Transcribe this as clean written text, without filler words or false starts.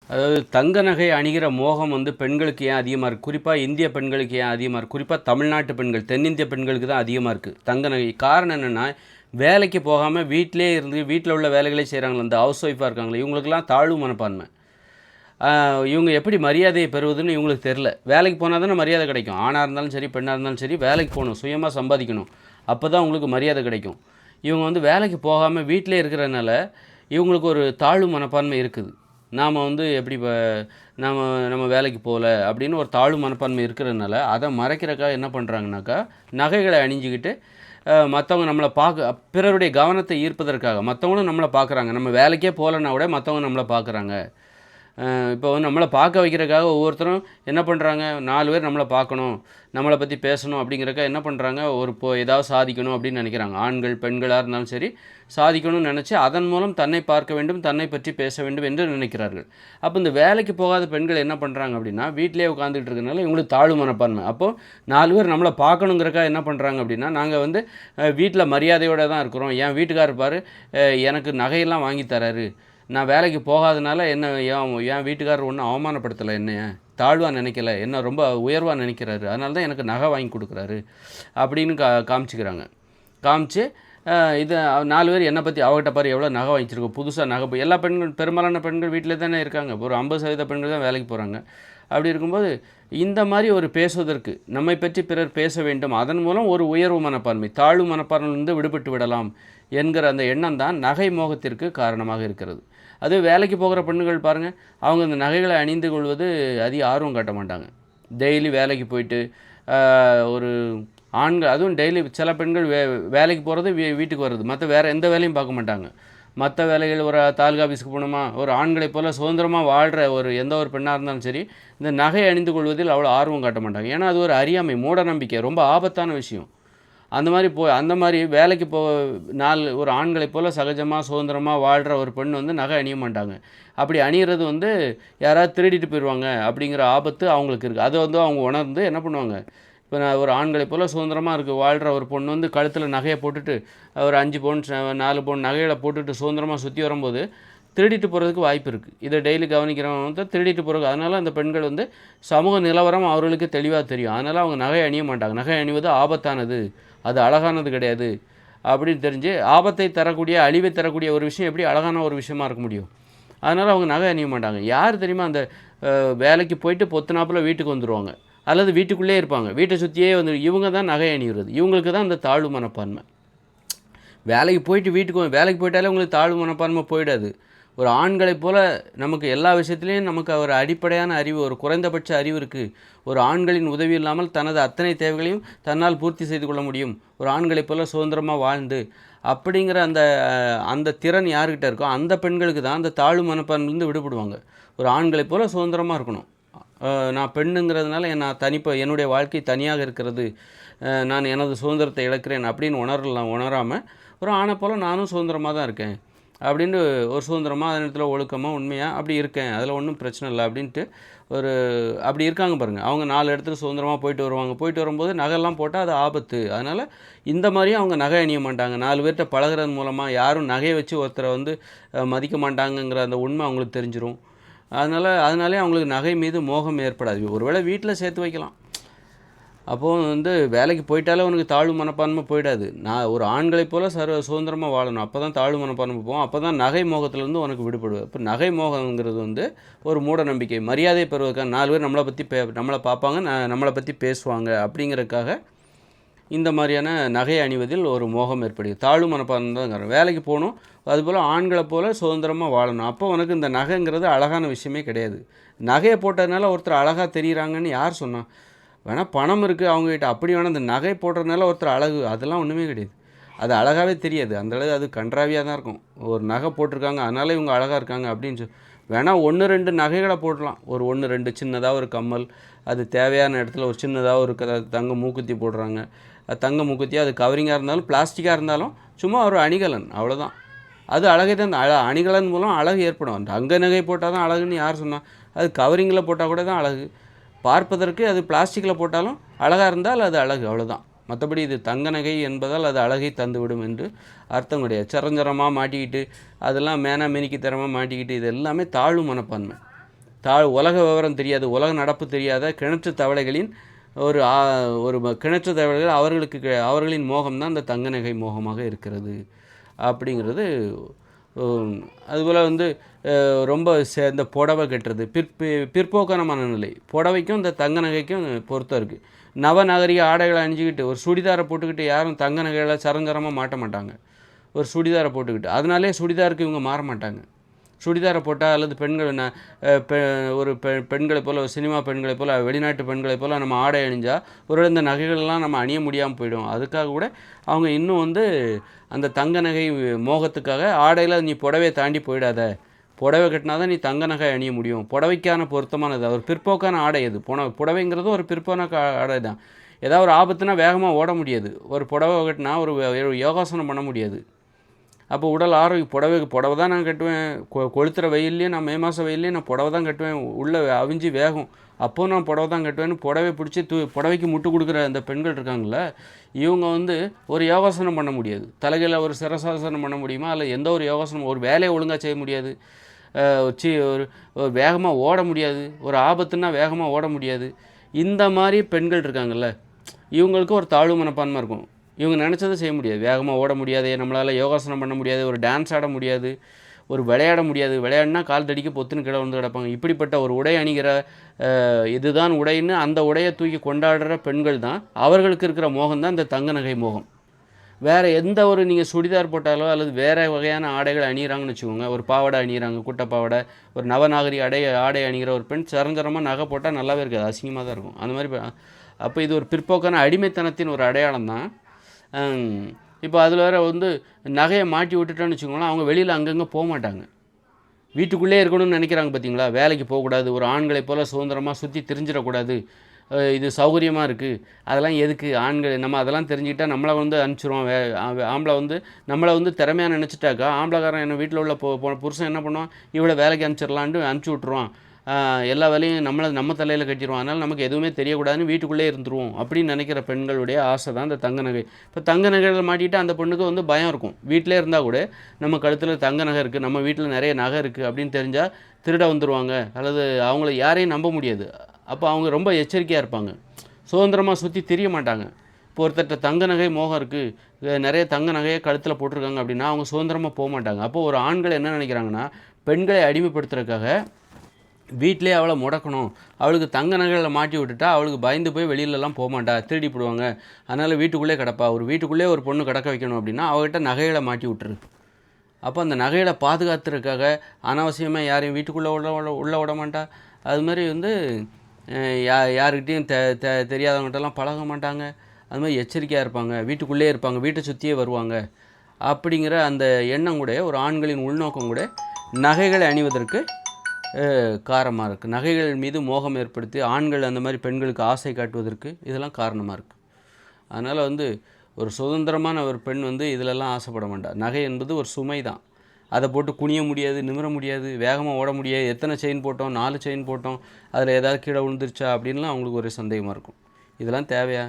அதாவது தங்க நகை அணிகிற மோகம் வந்து பெண்களுக்கு ஏன் அதிகமாக இருக்குது, குறிப்பாக இந்திய பெண்களுக்கு ஏன் அதிகமாக இருக்குது, குறிப்பாக தமிழ்நாட்டு பெண்கள், தென்னிந்திய பெண்களுக்கு தான் அதிகமாக இருக்குது தங்க நகை. காரணம் என்னென்னா, வேலைக்கு போகாமல் வீட்டிலே இருந்து வீட்டில் உள்ள வேலைகளே செய்கிறாங்களே, இந்த ஹவுஸ் ஒய்ஃபாக இருக்காங்களே, இவங்களுக்கெல்லாம் தாழ்வு மனப்பான்மை. இவங்க எப்படி மரியாதையை பெறுவதுன்னு இவங்களுக்கு தெரில. வேலைக்கு போனால் தானே மரியாதை கிடைக்கும். ஆணாக இருந்தாலும் சரி, பெண்ணாக இருந்தாலும் சரி, வேலைக்கு போகணும், சுயமாக சம்பாதிக்கணும், அப்போ தான் உங்களுக்கு மரியாதை கிடைக்கும். இவங்க வந்து வேலைக்கு போகாமல் வீட்டிலே இருக்கிறதுனால இவங்களுக்கு ஒரு தாழ்வு மனப்பான்மை இருக்குது. நாம் வந்து எப்படி நாம் நம்ம வேலைக்கு போகல அப்படின்னு ஒரு தாழ்வு மனப்பான்மை இருக்கிறதுனால அதை மறைக்கிறக்காக என்ன பண்ணுறாங்கனாக்கா, நகைகளை அணிஞ்சிக்கிட்டு மற்றவங்க நம்மளை பிறருடைய கவனத்தை ஈர்ப்பதற்காக மற்றவங்களும் நம்மளை பார்க்குறாங்க. நம்ம வேலைக்கே போகலன்னா கூட மற்றவங்க நம்மளை பார்க்குறாங்க. இப்போ வந்து நம்மளை பார்க்க வைக்கிறதுக்காக ஒவ்வொருத்தரும் என்ன பண்ணுறாங்க, 4 பேர் நம்மளை பார்க்கணும், நம்மளை பற்றி பேசணும் அப்படிங்கிறக்காக என்ன பண்ணுறாங்க, ஏதாவது சாதிக்கணும் அப்படின்னு நினைக்கிறாங்க. ஆண்கள் பெண்களாக இருந்தாலும் சரி, சாதிக்கணும்னு நினச்சி அதன் மூலம் தன்னை பார்க்க வேண்டும், தன்னை பற்றி பேச வேண்டும் என்று நினைக்கிறார்கள். அப்போ இந்த வேலைக்கு போகாத பெண்கள் என்ன பண்ணுறாங்க அப்படின்னா, வீட்டிலே உட்காந்துட்டு இருக்கிறதுனால இவங்களுக்கு தாழ்வு மனப்பான்மை. அப்போது 4 பேர் நம்மளை பார்க்கணுங்கிறக்காக என்ன பண்ணுறாங்க அப்படின்னா, நாங்கள் வந்து வீட்டில் மரியாதையோடு தான் இருக்கிறோம், என் வீட்டுக்காரர் பாரு எனக்கு நகையெல்லாம் வாங்கி தராரு, நான் வேலைக்கு போகாதனால என்ன என் வீட்டுக்காரர் ஒன்றும் அவமானப்படுத்தலை, என்னைய தாழ்வாக நினைக்கல, என்ன ரொம்ப உயர்வாக நினைக்கிறாரு, அதனால தான் எனக்கு நகை வாங்கி கொடுக்குறாரு அப்படின்னு காமிச்சிக்கிறாங்க. காமிச்சு இது 4 பேர் என்னை பற்றி அவகிட்ட பாரு எவ்வளோ நகை வாங்கிச்சிருக்கோம், புதுசாக நகை. எல்லா பெண்கள், பெரும்பாலான பெண்கள் வீட்டில் தானே இருக்காங்க, ஒரு 50% பெண்கள் தான் வேலைக்கு போகிறாங்க. அப்படி இருக்கும்போது இந்த மாதிரி ஒரு பேசுவதற்கு, நம்மை பற்றி பிறர் பேச வேண்டும், அதன் மூலம் ஒரு உயர்வு மனப்பான்மை, தாழ்வு மனப்பான்மையிலிருந்து விடுபட்டு விடலாம் என்கிற அந்த எண்ணம் தான் நகை மோகத்திற்கு காரணமாக இருக்கிறது. அது வேலைக்கு போகிற பெண்கள் பாருங்கள், அவங்க இந்த நகைகளை அணிந்து கொள்வது அதிக ஆர்வம் காட்ட மாட்டாங்க. டெய்லி வேலைக்கு போயிட்டு ஒரு ஆண்கள், அதுவும் டெய்லி சில பெண்கள் வேலைக்கு போகிறது, வீட்டுக்கு வர்றது, மற்ற வேறு எந்த வேலையும் பார்க்க மாட்டாங்க. மற்ற வேலைகள், ஒரு தாலுகா ஆஃபீஸுக்கு போகணுமா, ஒரு ஆண்களைப் போல் சுதந்திரமாக வாழ்கிற எந்த ஒரு பெண்ணாக இருந்தாலும் சரி, இந்த நகை அணிந்து கொள்வதில் அவ்வளோ ஆர்வம் காட்ட மாட்டாங்க. ஏன்னா அது ஒரு அறியாமை, மூட நம்பிக்கை, ரொம்ப ஆபத்தான விஷயம். அந்த மாதிரி வேலைக்கு ஒரு ஆண்களைப் போல் சகஜமாக சுதந்திரமாக வாழ்கிற ஒரு பெண் வந்து நகை அணிய மாட்டாங்க. அப்படி அணிகிறது வந்து யாராவது திருடிட்டு போயிடுவாங்க அப்படிங்கிற ஆபத்து அவங்களுக்கு இருக்குது. அதை வந்து அவங்க உணர்ந்து என்ன பண்ணுவாங்க, இப்போ நான் ஒரு ஆண்களைப் போல் சுதந்திரமாக வாழ்கிற ஒரு பொண்ணு வந்து கழுத்தில் நகையை போட்டுட்டு, ஒரு 5 பவுன் 4 பவுன் நகைகளை போட்டுட்டு சுதந்திரமாக சுற்றி வரும்போது திருடிட்டு போகிறதுக்கு வாய்ப்பு இருக்குது. இதை டெய்லி கவனிக்கிறவங்க வந்து திருடிட்டு போகிறது. அதனால் அந்த பெண்கள் வந்து சமூக நிலவரம் அவர்களுக்கு தெளிவாக தெரியும். அதனால் அவங்க நகை அணிய மாட்டாங்க. நகை அணிவது ஆபத்தானது, அது அழகானது கிடையாது அப்படின்னு தெரிஞ்சு, ஆபத்தை தரக்கூடிய, அழிவை தரக்கூடிய ஒரு விஷயம் எப்படி அழகான ஒரு விஷயமா இருக்க முடியும்? அதனால் அவங்க நகை அணிய மாட்டாங்க. யார் தெரியுமா, அந்த வேலைக்கு போயிட்டு பொத்துனாப்பில் வீட்டுக்கு வந்துடுவாங்க, அல்லது வீட்டுக்குள்ளே இருப்பாங்க, வீட்டை சுற்றியே வந்து இவங்க தான் நகை அணிகிறது. இவங்களுக்கு தான் அந்த தாழ்வு மனப்பான்மை. வேலைக்கு போயிட்டாலே உங்களுக்கு தாழ்வு மனப்பான்மை போயிடாது. ஒரு ஆண்களைப் போல் நமக்கு எல்லா விஷயத்துலேயும் நமக்கு ஒரு அடிப்படையான அறிவு, ஒரு குறைந்தபட்ச அறிவு இருக்குது. ஒரு ஆண்களின் உதவி இல்லாமல் தனது அத்தனை தேவைகளையும் தன்னால் பூர்த்தி செய்து கொள்ள முடியும். ஒரு ஆண்களைப் போல் சுதந்திரமாக வாழ்ந்து அப்படிங்கிற அந்த திறன் யார்கிட்ட இருக்கோ அந்த பெண்களுக்கு தான் அந்த தாழ்வு மனப்பான்மையிலேருந்து விடுபடுவாங்க. ஒரு ஆண்களைப் போல் சுதந்திரமாக இருக்கணும். நான் பெண்ணுங்கிறதுனால என்னுடைய வாழ்க்கை தனியாக இருக்கிறது, நான் எனது சுதந்திரத்தை இழக்கிறேன் அப்படின்னு உணராமல், ஒரு ஆணை போல் நானும் சுதந்திரமாக தான் இருக்கேன் அப்படின்னு, ஒரு சுதந்திரமாக அதே நேரத்தில் ஒழுக்கமாக உண்மையாக அப்படி இருக்கேன், அதில் ஒன்றும் பிரச்சனை இல்லை அப்படின்ட்டு அப்படி இருக்காங்க பாருங்கள். அவங்க 4 இடத்துல சுதந்திரமாக போயிட்டு வருவாங்க. போயிட்டு வரும்போது நகைலாம் போட்டால் அது ஆபத்து. அதனால் இந்த மாதிரியும் அவங்க நகை அணிய மாட்டாங்க. 4 பேர்கிட்ட பழகிறது மூலமாக யாரும் நகையை வச்சு ஒருத்தரை வந்து மதிக்க மாட்டாங்கங்கிற அந்த உண்மை அவங்களுக்கு தெரிஞ்சிடும். அதனாலே அவங்களுக்கு நகை மீது மோகம் ஏற்படாது. ஒருவேளை வீட்டில் சேர்த்து வைக்கலாம். அப்போது வந்து வேலைக்கு போயிட்டாலே உனக்கு தாழ்வு மனப்பான்மை போயிடாது. நான் ஒரு ஆண்களைப் போல் சுதந்திரமாக வாழணும், அப்போ தான் தாழ்வு மனப்பான்மை போகும், அப்போ தான் நகை மோகத்திலேருந்து உனக்கு விடுபடுவேன். இப்போ நகை மோகங்கிறது வந்து ஒரு மூட நம்பிக்கை. மரியாதை பெறுவதற்காக 4 பேர் நம்மளை பார்ப்பாங்க, நம்மளை பற்றி பேசுவாங்க அப்படிங்கிறதுக்காக இந்த மாதிரியான நகை அணிவதில் ஒரு மோகம் ஏற்படுது. தாழ்வு மனப்பான்மை தான் காரணம். வேலைக்கு போகணும், அதுபோல் ஆண்களை போல் சுதந்திரமாக வாழணும். அப்போ உனக்கு இந்த நகைங்கிறது அழகான விஷயமே கிடையாது. நகையை போட்டதுனால ஒருத்தர் அழகாக தெரிகிறாங்கன்னு யார் சொன்னான்? வேணால் பணம் இருக்குது அவங்ககிட்ட, அப்படி வேணால் இந்த நகை போடுறதுனால ஒருத்தர் அழகு, அதெல்லாம் ஒன்றுமே கிடையாது. அது அழகாகவே தெரியாது. அந்தளவு அது கன்றாவியாக தான் இருக்கும். ஒரு நகை போட்டிருக்காங்க அதனால் இவங்க அழகாக இருக்காங்க அப்படின்னு வேணால் 1-2 நகைகளை போடலாம். ஒரு 1-2 சின்னதாக ஒரு கம்மல், அது தேவையான இடத்துல ஒரு சின்னதாக ஒரு தங்க மூக்குத்தி போடுறாங்க. தங்க மூக்குத்தி, அது கவரிங்காக இருந்தாலும் பிளாஸ்டிக்காக இருந்தாலும் சும்மா ஒரு அணிகலன், அவ்வளோதான். அது அழகை தான். அந்த அணிகலன் மூலம் அழகு ஏற்படும். தங்க நகை போட்டால் தான் அழகுன்னு யார் சொன்னால்? அது கவரிங்கில் போட்டால் கூட தான் அழகு. பார்ப்பதற்கு அது பிளாஸ்டிக்கில் போட்டாலும் அழகாக இருந்தால் அது அழகு, அவ்வளோதான். மற்றபடி இது தங்க நகை என்பதால் அது அழகை தந்துவிடும் என்று அர்த்தம் கிடையாது. சரஞ்சரமாக மாட்டிக்கிட்டு, அதெல்லாம் மேனா மெனிக்கு தரமாக மாட்டிக்கிட்டு, இது எல்லாமே தாழ்வு மனப்பான்மை. உலக விவரம் தெரியாது, உலக நடப்பு தெரியாத கிணற்று தவளைகளின் ஒரு கிணற்று தவளைகள் அவர்களின் மோகம் தான் இந்த தங்க நகை மோகமாக இருக்கிறது அப்படிங்கிறது. அதுபோல் வந்து ரொம்ப இந்த புடவை கட்டுறது பிற்போக்கான மனநிலை. புடவைக்கும் இந்த தங்க நகைக்கும் பொருத்தம் இருக்குது. நவநாகரிக ஆடைகளை அணிஞ்சிக்கிட்டு ஒரு சுடிதாரை போட்டுக்கிட்டு யாரும் தங்க நகைகளை சரஞ்சரமாக மாட்ட மாட்டாங்க. ஒரு சுடிதாரை போட்டுக்கிட்டு அதனாலே சுடிதாருக்கு இவங்க மாற மாட்டாங்க. சுடிதாரை போட்டால் அல்லது பெண்களை போல் சினிமா பெண்களை போல் வெளிநாட்டு பெண்களை போல் நம்ம ஆடை அணிஞ்சால் ஒரு இந்த நகைகள்லாம் நம்ம அணிய முடியாமல் போயிடும். அதுக்காக கூட அவங்க இன்னும் வந்து அந்த தங்க நகை மோகத்துக்காக ஆடையில் நீ புடவையை தாண்டி போயிடாத, புடவை கட்டினா தான் நீ தங்க நகை அணிய முடியும், புடவைக்கான பொருத்தமானது. ஒரு பிற்போக்கான ஆடை அது. புடவைங்கிறது ஒரு பிற்போக்கான ஆடை தான். ஏதாவது ஒரு ஆபத்துனா வேகமாக ஓட முடியாது. ஒரு புடவை கட்டினா ஒரு யோகாசனம் பண்ண முடியாது. அப்போ உடல் ஆரோக்கியம். புடவை தான் நான் கட்டுவேன். கொளுத்துற வெயில்லையும் நான் மே மாதம் வெயில்லையும் நான் புடவை தான் கட்டுவேன். உள்ளே அவிஞ்சு வேகும், அப்போது நான் புடவை தான் கட்டுவேன்னு புடவை பிடிச்சி புடவைக்கு முட்டு கொடுக்குற அந்த பெண்கள் இருக்காங்கள, இவங்க வந்து ஒரு யோகாசனம் பண்ண முடியாது. தலைகளில் ஒரு சிரசாசனம் பண்ண முடியுமா? அல்ல எந்த ஒரு யோகாசனம், ஒரு வேலையை ஒழுங்காக செய்ய முடியாது. ஒரு வேகமாக ஓட முடியாது. ஒரு ஆபத்துன்னா வேகமாக ஓட முடியாது. இந்த மாதிரி பெண்கள் இருக்காங்கல்ல, இவங்களுக்கு ஒரு தாழ்வு மனப்பான்மை இருக்கும். இவங்க நினச்சதை செய்ய முடியாது. வேகமாக ஓட முடியாது, நம்மளால் யோகாசனம் பண்ண முடியாது, ஒரு டான்ஸ் ஆட முடியாது, ஒரு விளையாட முடியாது. விளையாடினா கால் தடிக்க பொத்துன்னு கீழே வந்து கிடப்பாங்க. இப்படிப்பட்ட ஒரு உடை அணிகிற இதுதான் உடைன்னு அந்த உடையை தூக்கி கொண்டாடுற பெண்கள் தான், அவர்களுக்கு இருக்கிற மோகம் தான் இந்த தங்க நகை மோகம். வேறு எந்த ஒரு நீங்கள் சுடிதார் போட்டாலோ அல்லது வேறு வகையான ஆடைகள் அணிகிறாங்கன்னு வச்சுக்கோங்க. ஒரு பாவாடை அணிகிறாங்க, குட்டை பாவாடை, ஒரு நவநாகரிக ஆடை அணிகிற ஒரு பெண் சரஞ்சரமாக நகை போட்டால் நல்லாவே இருக்காது, அசிங்கமாக தான் இருக்கும். அந்த மாதிரி அப்போ இது ஒரு பிற்போக்கான அடிமைத்தனத்தின் ஒரு அடையாளம் தான். இப்போ அதில் வேறு வந்து நகையை மாட்டி விட்டுட்டோன்னு வச்சுக்கோங்களேன், அவங்க வெளியில் அங்கங்கே போக மாட்டாங்க. வீட்டுக்குள்ளே இருக்கணும்னு நினைக்கிறாங்க பார்த்தீங்களா. வேலைக்கு போகக்கூடாது, ஒரு ஆண்களை போல் சுதந்திரமாக சுற்றி திரிஞ்சிடக்கூடாது, இது சௌகரியமாக இருக்குது, அதெல்லாம் எதுக்கு ஆண்கள் நம்ம அதெல்லாம் தெரிஞ்சுக்கிட்டால் நம்மளை வந்து அனுப்பிச்சிடுவோம். ஆம்பளை வந்து நம்மளை வந்து திறமையாக நினச்சிட்டாக்கா ஆம்பளைக்காரன் என்ன வீட்டில் உள்ள புருஷன் என்ன பண்ணுவான், இவ்வளோ வேலைக்கு அனுப்பிச்சிடலான்ட்டு அனுப்பிச்சி விட்ருவான். எல்லா வேலையும் நம்ம தலையில் கட்டிடுவோம். அதனால் நமக்கு எதுவுமே தெரியக்கூடாதுன்னு வீட்டுக்குள்ளே இருந்துருவோம் அப்படின்னு நினைக்கிற பெண்களுடைய ஆசை தான் இந்த தங்க நகை. இப்போ தங்க நகைகள் மாட்டிட்டு அந்த பெண்ணுக்கு வந்து பயம் இருக்கும். வீட்டிலே இருந்தால் கூட நம்ம கழுத்தில் தங்க நகை இருக்குது, நம்ம வீட்டில் நிறைய நகை இருக்குது அப்படின்னு தெரிஞ்சால் திருட வந்துடுவாங்க, அல்லது அவங்கள யாரையும் நம்ப முடியாது. அப்போ அவங்க ரொம்ப எச்சரிக்கையாக இருப்பாங்க, சுதந்திரமாக சுற்றி தெரிய மாட்டாங்க. இப்போ ஒருத்தட்ட தங்க நகை மோகம் இருக்குது, நிறைய தங்க நகையை கழுத்தில் போட்டிருக்காங்க அப்படின்னா அவங்க சுதந்திரமாக போக மாட்டாங்க. அப்போது ஒரு ஆண்கள் என்ன நினைக்கிறாங்கன்னா, பெண்களை அடிமைப்படுத்துறதுக்காக வீட்டிலே அவளை முடக்கணும், அவளுக்கு தங்க நகைகளை மாட்டி விட்டுட்டா அவளுக்கு பயந்து போய் வெளியிலலாம் போக மாட்டா, திருடி போடுவாங்க, அதனால் வீட்டுக்குள்ளே கிடப்பா. ஒரு வீட்டுக்குள்ளே ஒரு பொண்ணு கிடக்க வைக்கணும் அப்படின்னா அவகிட்ட நகைகளை மாட்டி விட்டுரு. அப்போ அந்த நகைகளை பாதுகாத்துறதுக்காக அனாவசியமாக யாரையும் வீட்டுக்குள்ளே உள்ள விட மாட்டா. அது மாதிரி வந்து யாருக்கிட்டையும் தெரியாதவங்கள்ட்டெல்லாம் பழக மாட்டாங்க. அது மாதிரி எச்சரிக்கையாக இருப்பாங்க, வீட்டுக்குள்ளே இருப்பாங்க, வீட்டை சுற்றியே வருவாங்க. அப்படிங்கிற அந்த எண்ணம் கூட ஒரு ஆண்களின் உள்நோக்கம் கூட நகைகளை அணிவதற்கு காரணமாக இருக்குது. நகைகள் மீது மோகம் ஏற்படுத்தி ஆண்கள் அந்த மாதிரி பெண்களுக்கு ஆசை காட்டுவதற்கு இதெல்லாம் காரணமாக இருக்குது. அதனால் வந்து ஒரு சுதந்திரமான ஒரு பெண் வந்து இதிலெல்லாம் ஆசைப்பட மாட்டாள். நகை என்பது ஒரு சுமை தான். அதை போட்டு குனிய முடியாது, நிமிர முடியாது, வேகமாக ஓட முடியாது. எத்தனை செயின் போட்டோம், 4 செயின் போட்டோம், அதில் ஏதாவது கீழே விழுந்துருச்சா அப்படின்லாம் அவங்களுக்கு ஒரு சந்தேகமாக இருக்கும். இதெல்லாம் தேவையா?